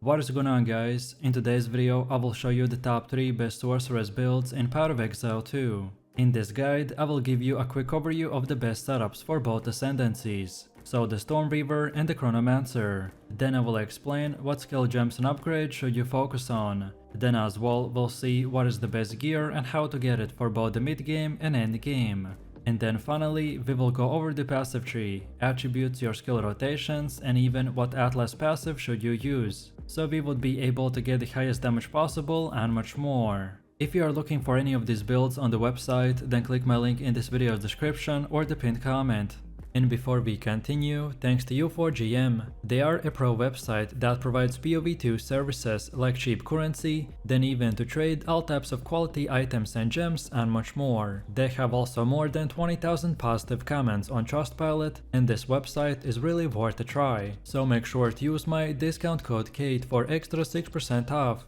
What is going on, guys? In today's video I will show you the top 3 best Sorceress builds in POE of Exile 2. In this guide I will give you a quick overview of the best setups for both ascendancies, so the Stormweaver and the Chronomancer. Then I will explain what skill gems and upgrades should you focus on. Then as well we'll see what is the best gear and how to get it for both the mid game and end game. And then finally, we will go over the passive tree, attributes, your skill rotations, and even what Atlas passive should you use, so we would be able to get the highest damage possible and much more. If you are looking for any of these builds on the website, then click my link in this video's description or the pinned comment. And before we continue, thanks to U4GM. They are a pro website that provides POE2 services like cheap currency, then even to trade all types of quality items and gems and much more. They have also more than 20,000 positive comments on Trustpilot, and this website is really worth a try. So make sure to use my discount code KATE for extra 6% off.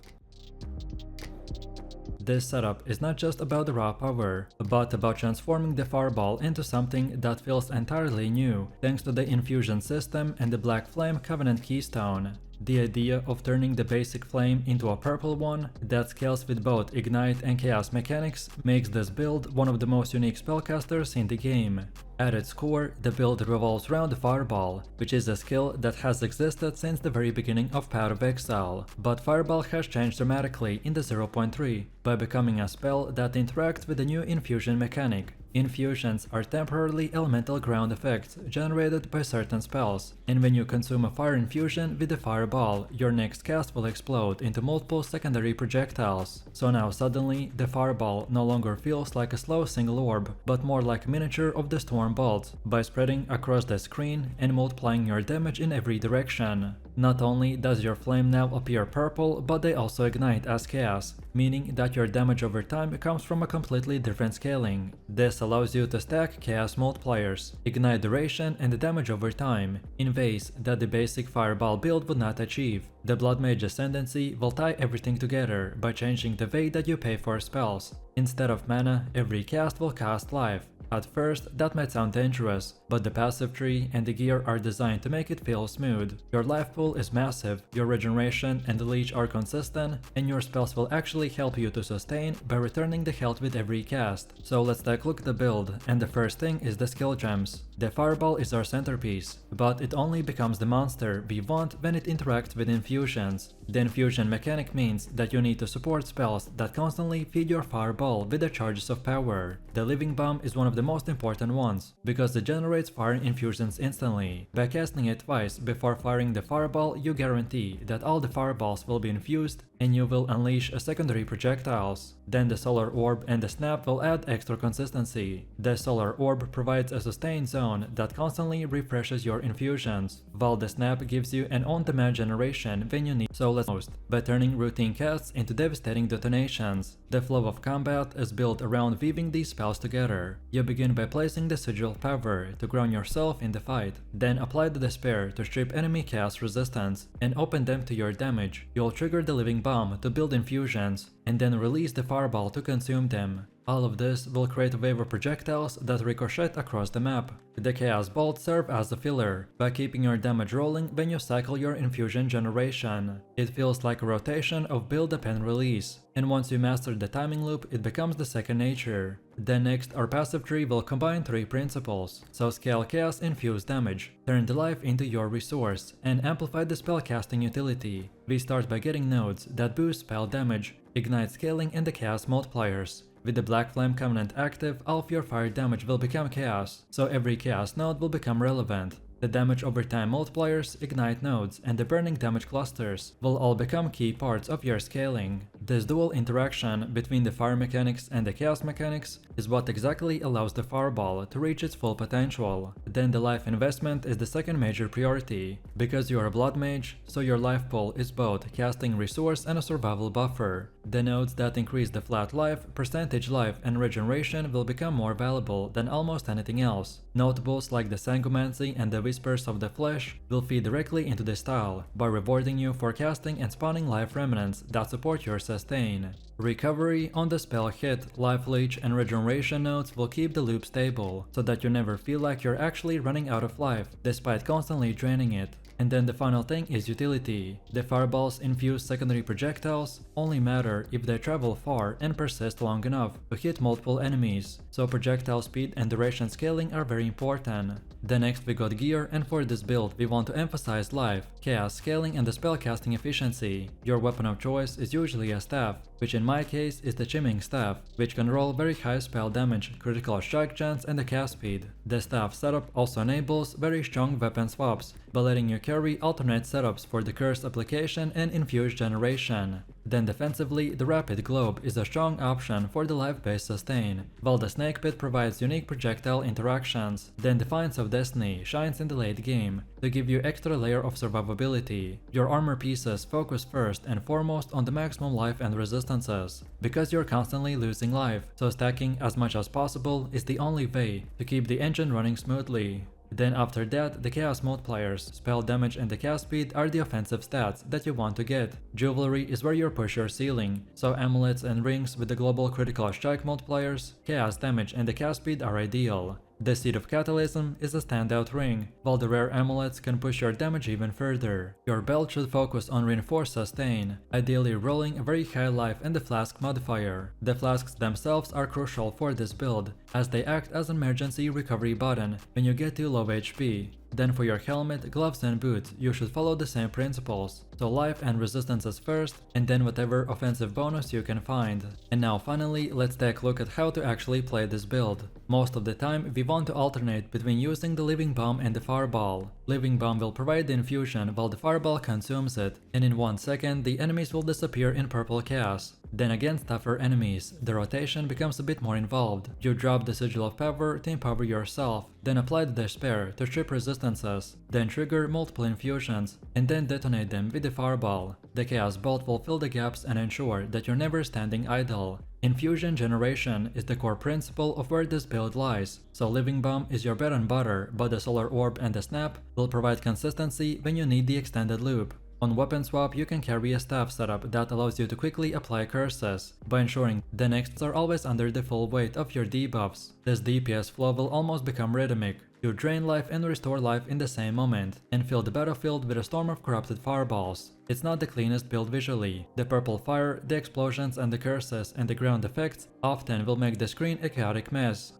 This setup is not just about the raw power, but about transforming the fireball into something that feels entirely new, thanks to the infusion system and the Black Flame Covenant Keystone. The idea of turning the basic flame into a purple one that scales with both ignite and chaos mechanics makes this build one of the most unique spellcasters in the game. At its core, the build revolves around the Fireball, which is a skill that has existed since the very beginning of POE of Exile, but Fireball has changed dramatically in the 0.3 by becoming a spell that interacts with the new infusion mechanic. Infusions are temporarily elemental ground effects generated by certain spells, and when you consume a fire infusion with the Fireball, your next cast will explode into multiple secondary projectiles. So now suddenly, the Fireball no longer feels like a slow single orb, but more like a miniature of the Storm Bolt, by spreading across the screen and multiplying your damage in every direction. Not only does your flame now appear purple, but they also ignite as chaos, meaning that your damage over time comes from a completely different scaling. This allows you to stack chaos multipliers, ignite duration and damage over time, in ways that the basic Fireball build would not achieve. The Blood Mage Ascendancy will tie everything together by changing the way that you pay for spells. Instead of mana, every cast will cost life. At first, that might sound dangerous, but the passive tree and the gear are designed to make it feel smooth. Your life pool is massive, your regeneration and the leech are consistent, and your spells will actually help you to sustain by returning the health with every cast. So let's take a look at the build, and the first thing is the skill gems. The Fireball is our centerpiece, but it only becomes the monster we want when it interacts with infusions. The infusion mechanic means that you need to support spells that constantly feed your Fireball with the charges of power. The Living Bomb is one of the most important ones, because it generates fire infusions instantly. By casting it twice before firing the Fireball, you guarantee that all the Fireballs will be infused and you will unleash secondary projectiles. Then the Solar Orb and the Snap will add extra consistency. The Solar Orb provides a sustained zone that constantly refreshes your infusions, while the Snap gives you an on-demand generation when you need so less most, by turning routine casts into devastating detonations. The flow of combat is built around weaving these spells together. You begin by placing the Sigil Power to ground yourself in the fight, then apply the Despair to strip enemy cast resistance and open them to your damage. You'll trigger the Living Bomb to build infusions, and then release the Fireball to consume them. All of this will create a wave of projectiles that ricochet across the map. The Chaos Bolt serve as a filler, by keeping your damage rolling when you cycle your infusion generation. It feels like a rotation of build up and release, and once you master the timing loop it becomes the second nature. Then next, our passive tree will combine 3 principles, so scale chaos infused damage, turn the life into your resource, and amplify the spellcasting utility. We start by getting nodes that boost spell damage, ignite scaling and the chaos multipliers. With the Black Flame Covenant active, all of your fire damage will become chaos, so every chaos node will become relevant. The damage over time multipliers, ignite nodes, and the burning damage clusters will all become key parts of your scaling. This dual interaction between the fire mechanics and the chaos mechanics is what exactly allows the Fireball to reach its full potential. Then the life investment is the second major priority. Because you are a Blood Mage, so your life pool is both casting resource and a survival buffer. The nodes that increase the flat life, percentage life, and regeneration will become more valuable than almost anything else. Notables like the Sangumancy and the Whispers of the Flesh will feed directly into this style, by rewarding you for casting and spawning life remnants that support your sustain. Recovery on the spell hit, life leech, and regeneration nodes will keep the loop stable, so that you never feel like you're actually running out of life, despite constantly draining it. And then the final thing is utility. The fireballs infuse secondary projectiles only matter if they travel far and persist long enough to hit multiple enemies, so projectile speed and duration scaling are very important. Then next we got gear, and for this build we want to emphasize life, chaos scaling and the spellcasting efficiency. Your weapon of choice is usually a staff, which in my case is the Chimming Staff, which can roll very high spell damage, critical strike chance and the cast speed. The staff setup also enables very strong weapon swaps, by letting you carry alternate setups for the curse application and infuse generation. Then defensively, the Rapid Globe is a strong option for the life-based sustain, while the Snake Pit provides unique projectile interactions. Then Defiance of Destiny shines in the late game to give you extra layer of survivability. Your armor pieces focus first and foremost on the maximum life and resistances, because you're constantly losing life, so stacking as much as possible is the only way to keep the engine running smoothly. Then after that, the Chaos Multipliers, spell damage and the cast speed are the offensive stats that you want to get. Jewelry is where you push your ceiling, so amulets and rings with the global critical strike multipliers, chaos damage and the cast speed are ideal. The Seed of Catalysm is a standout ring, while the rare amulets can push your damage even further. Your belt should focus on reinforced sustain, ideally rolling a very high life and the flask modifier. The flasks themselves are crucial for this build, as they act as an emergency recovery button when you get to low HP. Then for your helmet, gloves and boots, you should follow the same principles, so life and resistances first, and then whatever offensive bonus you can find. And now finally, let's take a look at how to actually play this build. Most of the time, we want to alternate between using the Living Bomb and the Fireball. Living Bomb will provide the infusion while the Fireball consumes it, and in 1 second the enemies will disappear in purple chaos. Then against tougher enemies, the rotation becomes a bit more involved. You drop the Sigil of Power to empower yourself, then apply the Despair to strip resistances, then trigger multiple infusions, and then detonate them with the Fireball. The Chaos Bolt will fill the gaps and ensure that you're never standing idle. Infusion generation is the core principle of where this build lies, so Living Bomb is your bread and butter, but the Solar Orb and the Snap will provide consistency when you need the extended loop. On weapon swap, you can carry a staff setup that allows you to quickly apply curses, by ensuring the nexts are always under the full weight of your debuffs. This DPS flow will almost become rhythmic. You drain life and restore life in the same moment, and fill the battlefield with a storm of corrupted fireballs. It's not the cleanest build visually. The purple fire, the explosions and the curses and the ground effects often will make the screen a chaotic mess.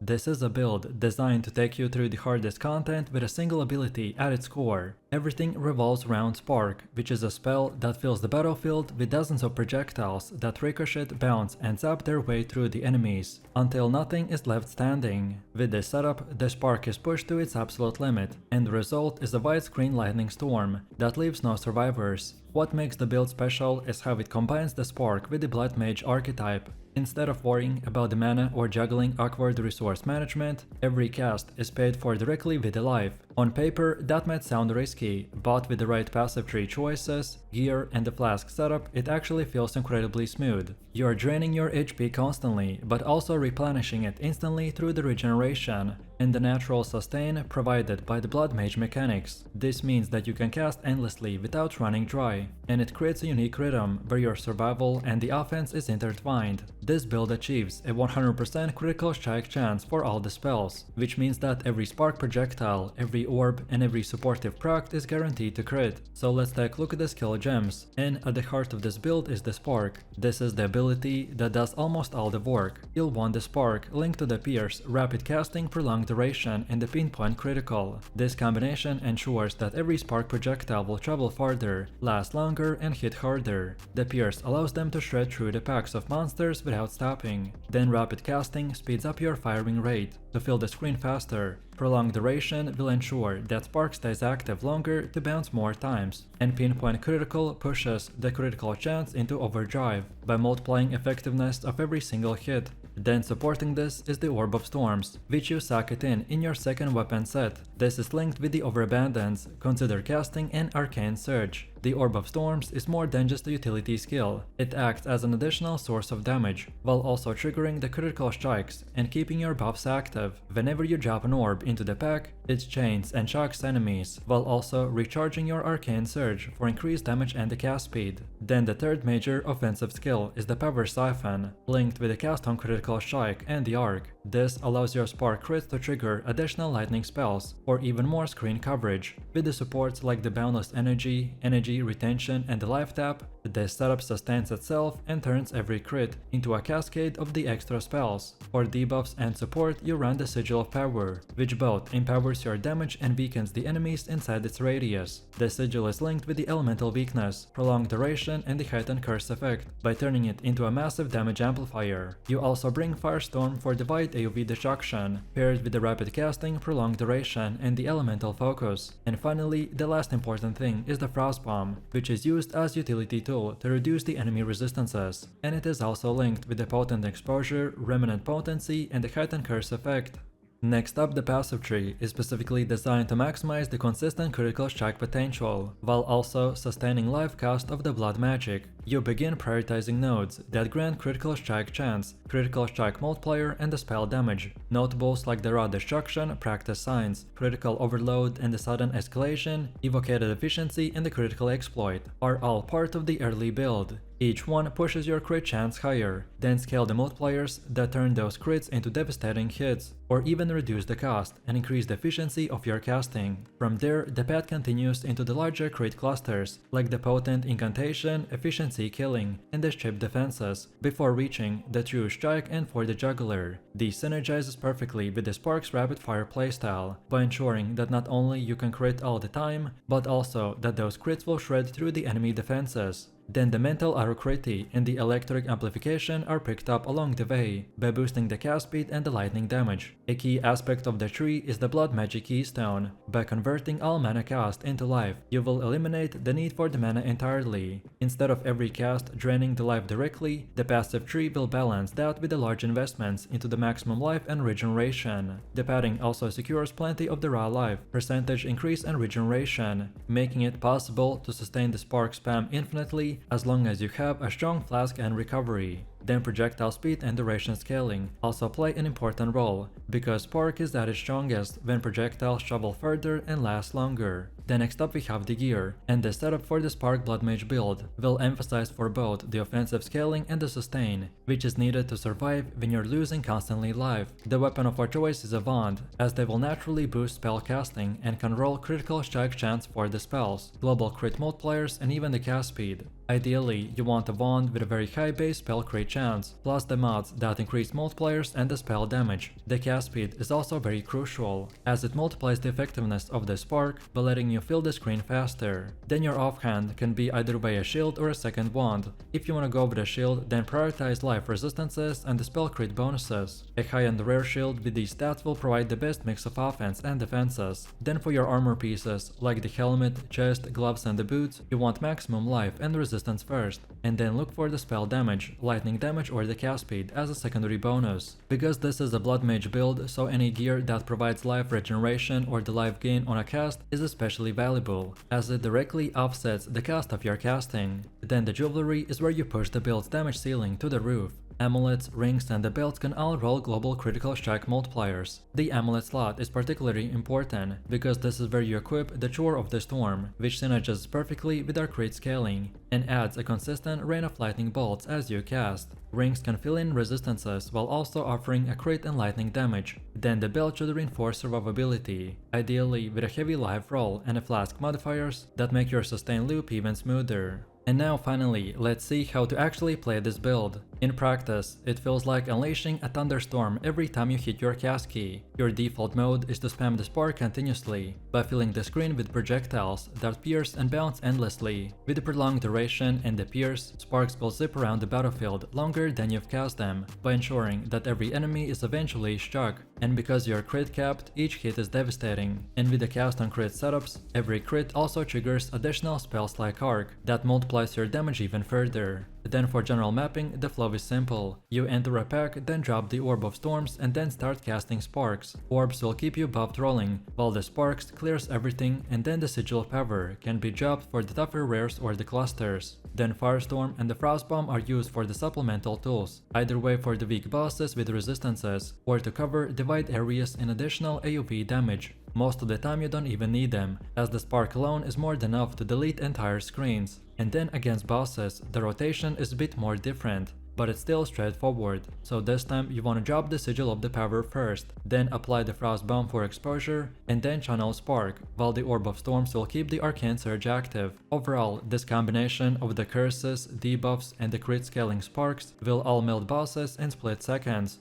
This is a build designed to take you through the hardest content with a single ability at its core. Everything revolves around Spark, which is a spell that fills the battlefield with dozens of projectiles that ricochet, bounce and zap their way through the enemies, until nothing is left standing. With this setup, the Spark is pushed to its absolute limit, and the result is a widescreen lightning storm that leaves no survivors. What makes the build special is how it combines the Spark with the Blood Mage archetype. Instead of worrying about the mana or juggling awkward resource management, every cast is paid for directly with a life. On paper, that might sound risky, but with the right passive tree choices, gear and the flask setup, it actually feels incredibly smooth. You're draining your HP constantly, but also replenishing it instantly through the regeneration and the natural sustain provided by the Blood Mage mechanics. This means that you can cast endlessly without running dry, and it creates a unique rhythm where your survival and the offense is intertwined. This build achieves a 100% critical strike chance for all the spells, which means that every spark projectile, every orb and every supportive proc is guaranteed to crit. So let's take a look at the skill gems, and at the heart of this build is the Spark. This is the ability that does almost all the work. You'll want the Spark linked to the Pierce, rapid casting, prolonged duration and the pinpoint critical. This combination ensures that every spark projectile will travel farther, last longer and hit harder. The Pierce allows them to shred through the packs of monsters without stopping. Then rapid casting speeds up your firing rate to fill the screen faster. Prolonged duration will ensure that Spark stays active longer to bounce more times, and Pinpoint Critical pushes the critical chance into overdrive by multiplying effectiveness of every single hit. Then supporting this is the Orb of Storms, which you socket in your second weapon set. This is linked with the Overabundance, Consider Casting and Arcane Surge. The Orb of Storms is more than just a utility skill. It acts as an additional source of damage, while also triggering the critical strikes and keeping your buffs active. Whenever you drop an orb into the pack, it chains and shocks enemies, while also recharging your Arcane Surge for increased damage and the cast speed. Then the third major offensive skill is the Power Siphon, linked with the cast on critical strike and the arc. This allows your spark crits to trigger additional lightning spells or even more screen coverage. With the supports like the Boundless Energy, Energy Retention and the Life Tap, this setup sustains itself and turns every crit into a cascade of the extra spells. For debuffs and support, you run the Sigil of Power, which both empowers your damage and weakens the enemies inside its radius. The Sigil is linked with the Elemental Weakness, Prolonged Duration and the Heightened Curse effect by turning it into a massive damage amplifier. You also bring Firestorm for the wide AoE destruction, paired with the Rapid Casting, Prolonged Duration and the Elemental Focus. And finally, the last important thing is the Frost Bomb, which is used as utility tool to reduce the enemy resistances, and it is also linked with the Potent Exposure, Remnant Potency and the Heightened Curse effect. Next up, the passive tree is specifically designed to maximize the consistent critical strike potential, while also sustaining life cost of the blood magic. You begin prioritizing nodes that grant critical strike chance, critical strike multiplier and the spell damage. Notables like the raw destruction, practice signs, critical overload and the sudden escalation, evocated efficiency and the critical exploit are all part of the early build. Each one pushes your crit chance higher, then scale the multipliers that turn those crits into devastating hits, or even reduce the cost and increase the efficiency of your casting. From there, the path continues into the larger crit clusters, like the Potent Incantation, Efficiency Killing, and the Strip Defenses, before reaching the True Strike and for the Juggler. This synergizes perfectly with the Spark's Rapid Fire playstyle, by ensuring that not only you can crit all the time, but also that those crits will shred through the enemy defenses. Then the Mental Arrocrity and the Electric Amplification are picked up along the way, by boosting the cast speed and the lightning damage. A key aspect of the tree is the Blood Magic Keystone. By converting all mana cost into life, you will eliminate the need for the mana entirely. Instead of every cast draining the life directly, the passive tree will balance that with the large investments into the maximum life and regeneration. The padding also secures plenty of the raw life, percentage increase and regeneration, making it possible to sustain the spark spam infinitely as long as you have a strong flask and recovery. Then projectile speed and duration scaling also play an important role, because spark is at its strongest when projectiles travel further and last longer. Then next up we have the gear, and the setup for the Spark Blood Mage build will emphasize for both the offensive scaling and the sustain, which is needed to survive when you're losing constantly life. The weapon of our choice is a wand, as they will naturally boost spell casting and can roll critical strike chance for the spells, global crit multipliers and even the cast speed. Ideally, you want a wand with a very high base spell crit chance, plus the mods that increase multipliers and the spell damage. The cast speed is also very crucial, as it multiplies the effectiveness of the spark by letting you fill the screen faster. Then your offhand can be either by a shield or a second wand. If you want to go with a shield, then prioritize life resistances and the spell crit bonuses. A high-end rare shield with these stats will provide the best mix of offense and defenses. Then for your armor pieces, like the helmet, chest, gloves and the boots, you want maximum life and resistance first, and then look for the spell damage, lightning damage or the cast speed as a secondary bonus. Because this is a blood mage build, so any gear that provides life regeneration or the life gain on a cast is especially valuable, as it directly offsets the cost of your casting. Then the jewelry is where you push the build's damage ceiling to the roof. Amulets, rings and the belts can all roll global critical strike multipliers. The amulet slot is particularly important, because this is where you equip the Chore of the Storm, which synergizes perfectly with our crit scaling, and adds a consistent rain of lightning bolts as you cast. Rings can fill in resistances while also offering a crit and lightning damage. Then the belt should reinforce survivability, ideally with a heavy life roll and a flask modifiers that make your sustain loop even smoother. And now finally, let's see how to actually play this build. In practice, it feels like unleashing a thunderstorm every time you hit your cast key. Your default mode is to spam the spark continuously, by filling the screen with projectiles that pierce and bounce endlessly. With the prolonged duration and the pierce, sparks will zip around the battlefield longer than you've cast them, by ensuring that every enemy is eventually struck. And because you're crit capped, each hit is devastating. And with the cast on crit setups, every crit also triggers additional spells like Arc that multiply multiplies your damage even further. Then for general mapping, the flow is simple. You enter a pack, then drop the Orb of Storms and then start casting sparks. Orbs will keep you buffed rolling, while the sparks clears everything, and then the Sigil of Power can be dropped for the tougher rares or the clusters. Then Firestorm and the Frost Bomb are used for the supplemental tools, either way for the weak bosses with resistances, or to cover divide areas in additional AoE damage. Most of the time you don't even need them, as the spark alone is more than enough to delete entire screens. And then against bosses, the rotation is a bit more different, but it's still straightforward. So this time you want to drop the Sigil of the Power first, then apply the Frost Bomb for exposure, and then channel Spark, while the Orb of Storms will keep the Arcane Surge active. Overall, this combination of the curses, debuffs, and the crit scaling sparks will all melt bosses in split seconds.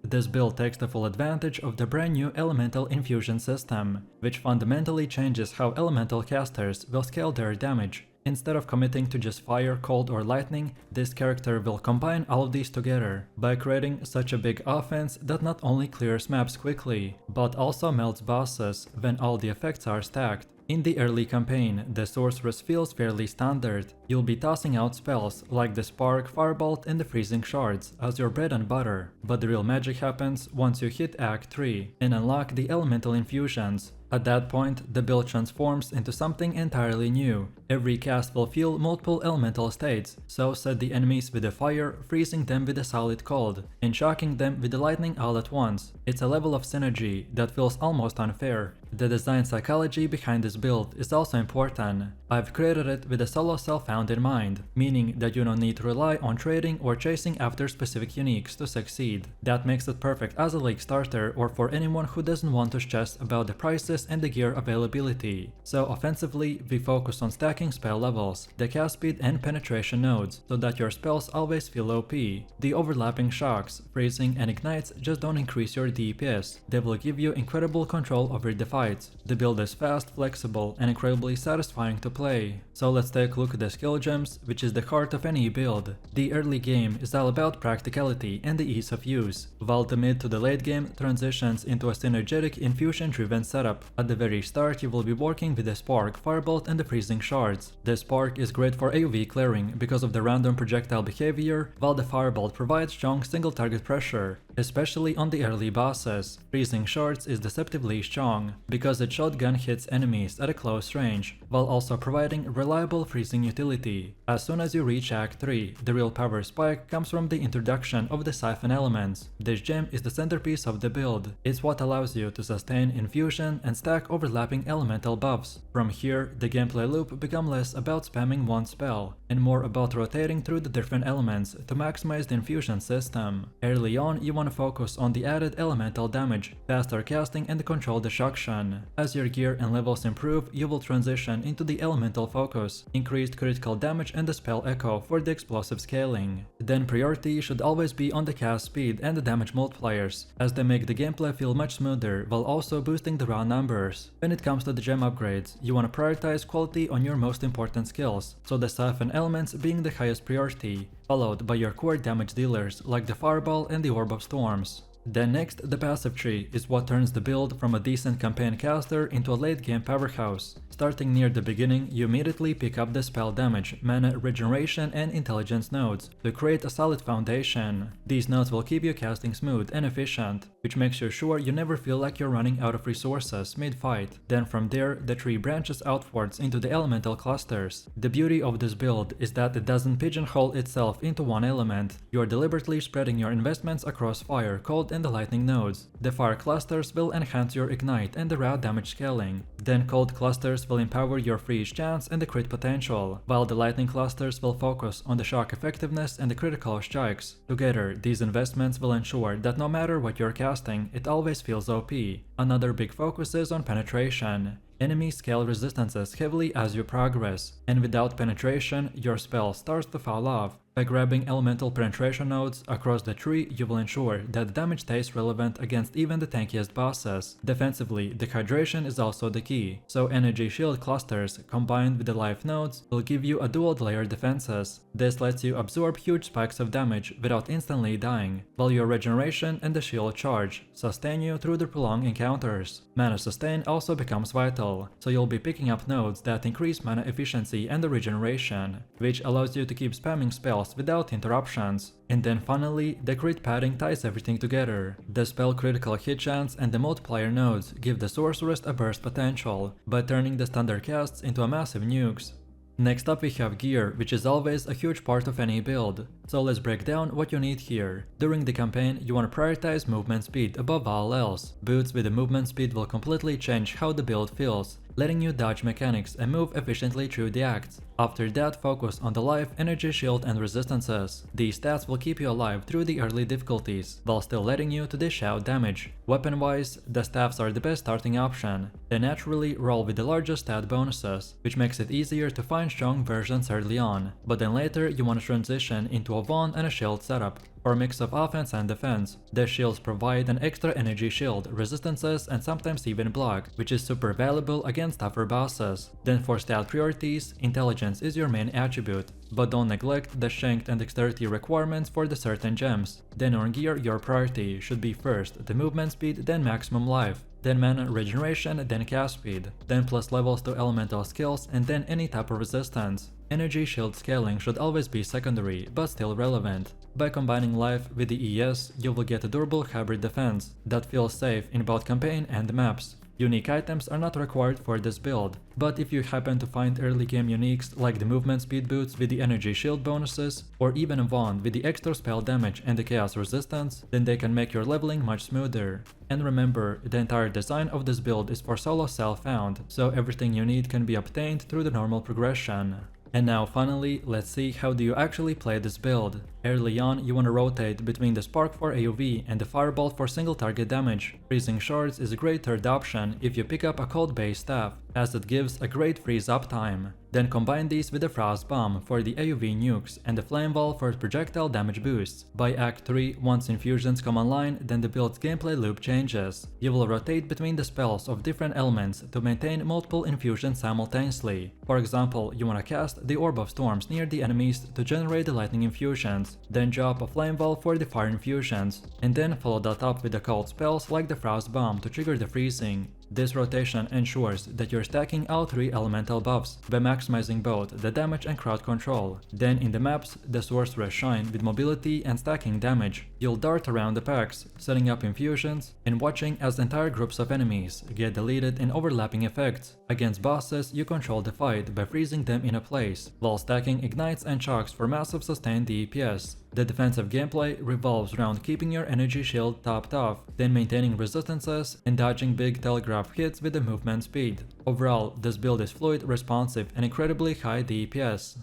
This build takes the full advantage of the brand new Elemental Infusion system, which fundamentally changes how Elemental casters will scale their damage. Instead of committing to just fire, cold, or lightning, this character will combine all of these together by creating such a big offense that not only clears maps quickly, but also melts bosses when all the effects are stacked. In the early campaign, the Sorceress feels fairly standard. You'll be tossing out spells like the Spark, Firebolt, and the Freezing Shards as your bread and butter, but the real magic happens once you hit Act 3 and unlock the Elemental Infusions. At that point, the build transforms into something entirely new. Every cast will feel multiple elemental states, so set the enemies with the fire, freezing them with a solid cold, and shocking them with the lightning all at once. It's a level of synergy that feels almost unfair. The design psychology behind this build is also important. I've created it with a solo self-found in mind, meaning that you don't need to rely on trading or chasing after specific uniques to succeed. That makes it perfect as a league starter or for anyone who doesn't want to stress about the prices and the gear availability. So offensively, we focus on stacking spell levels, the cast speed and penetration nodes, so that your spells always feel OP. The overlapping shocks, freezing and ignites just don't increase your DPS, they will give you incredible control over the fights. The build is fast, flexible, and incredibly satisfying to play. So let's take a look at the skill gems, which is the heart of any build. The early game is all about practicality and the ease of use, while the mid to the late game transitions into a synergetic infusion-driven setup. At the very start, you will be working with the Spark, Firebolt, and the Freezing Shards. The Spark is great for AoE clearing because of the random projectile behavior, while the Firebolt provides strong single target pressure, especially on the early bosses. Freezing Shards is deceptively strong because it shotgun hits enemies at a close range, while also providing reliable freezing utility. As soon as you reach Act 3, the real power spike comes from the introduction of the Siphon elements. This gem is the centerpiece of the build. It's what allows you to sustain infusion and stack overlapping elemental buffs. From here, the gameplay loop becomes less about spamming one spell and more about rotating through the different elements to maximize the infusion system. Early on, you want to focus on the added elemental damage, faster casting, and the controlled destruction. As your gear and levels improve, you will transition into the elemental focus, increased critical damage, and the spell echo for the explosive scaling. Then priority should always be on the cast speed and the damage multipliers, as they make the gameplay feel much smoother while also boosting the raw numbers. When it comes to the gem upgrades, you want to prioritize quality on your most important skills, so the Siphon elements being the highest priority, followed by your core damage dealers like the Fireball and the Orb of Storms. Then next, the passive tree is what turns the build from a decent campaign caster into a late game powerhouse. Starting near the beginning, you immediately pick up the spell damage, mana, regeneration, and intelligence nodes to create a solid foundation. These nodes will keep you casting smooth and efficient, which makes you sure you never feel like you're running out of resources mid-fight. Then from there, the tree branches outwards into the elemental clusters. The beauty of this build is that it doesn't pigeonhole itself into one element. You're deliberately spreading your investments across fire, cold, and the lightning nodes. The fire clusters will enhance your ignite and the raw damage scaling. Then cold clusters will empower your freeze chance and the crit potential, while the lightning clusters will focus on the shock effectiveness and the critical strikes. Together, these investments will ensure that no matter what you're casting, it always feels OP. Another big focus is on penetration. Enemies scale resistances heavily as you progress, and without penetration, your spell starts to fall off. By grabbing elemental penetration nodes across the tree, you will ensure that the damage stays relevant against even the tankiest bosses. Defensively, the hydration is also the key, so energy shield clusters combined with the life nodes will give you a dual layer defenses. This lets you absorb huge spikes of damage without instantly dying, while your regeneration and the shield charge sustain you through the prolonged encounters. Mana sustain also becomes vital. elemental, so you'll be picking up nodes that increase mana efficiency and the regeneration, which allows you to keep spamming spells without interruptions. And then finally, the crit padding ties everything together. The spell critical hit chance and the multiplier nodes give the Sorceress a burst potential, by turning the standard casts into a massive nukes. Next up we have gear, which is always a huge part of any build. So let's break down what you need here. During the campaign, you want to prioritize movement speed above all else. Boots with the movement speed will completely change how the build feels, letting you dodge mechanics and move efficiently through the acts. After that, focus on the life, energy, shield and resistances. These stats will keep you alive through the early difficulties, while still letting you to dish out damage. Weapon-wise, the staffs are the best starting option. They naturally roll with the largest stat bonuses, which makes it easier to find strong versions early on, but then later you want to transition into a wand and a shield setup, or a mix of offense and defense. The shields provide an extra energy shield, resistances and sometimes even block, which is super valuable against tougher bosses. Then for stat priorities, intelligence is your main attribute, but don't neglect the strength and dexterity requirements for the certain gems. Then on gear, your priority should be first the movement speed, then maximum life, then mana regeneration, then cast speed, then plus levels to elemental skills, and then any type of resistance. Energy shield scaling should always be secondary, but still relevant. By combining life with the ES, you will get a durable hybrid defense that feels safe in both campaign and maps. Unique items are not required for this build, but if you happen to find early game uniques like the movement speed boots with the energy shield bonuses, or even a wand with the extra spell damage and the chaos resistance, then they can make your leveling much smoother. And remember, the entire design of this build is for solo self-found, so everything you need can be obtained through the normal progression. And now finally, let's see how do you actually play this build. Early on, you want to rotate between the Spark for AoV and the Firebolt for single target damage. Freezing Shards is a great third option if you pick up a cold base staff, as it gives a great freeze up time. Then combine these with the Frost Bomb for the AoV nukes and the Flame Wall for projectile damage boosts. By Act 3, once infusions come online, then the build's gameplay loop changes. You will rotate between the spells of different elements to maintain multiple infusions simultaneously. For example, you want to cast the Orb of Storms near the enemies to generate the lightning infusions, then drop a Flame Wall for the fire infusions, and then follow that up with the cold spells like the Frost Bomb to trigger the freezing. This rotation ensures that you're stacking all three elemental buffs by maximizing both the damage and crowd control. Then in the maps, the Sorceress shine with mobility and stacking damage. You'll dart around the packs, setting up infusions, and watching as entire groups of enemies get deleted in overlapping effects. Against bosses, you control the fight by freezing them in a place, while stacking ignites and shocks for massive sustained DPS. The defensive gameplay revolves around keeping your energy shield topped off, then maintaining resistances and dodging big telegraph hits with the movement speed. Overall, this build is fluid, responsive, and incredibly high DPS.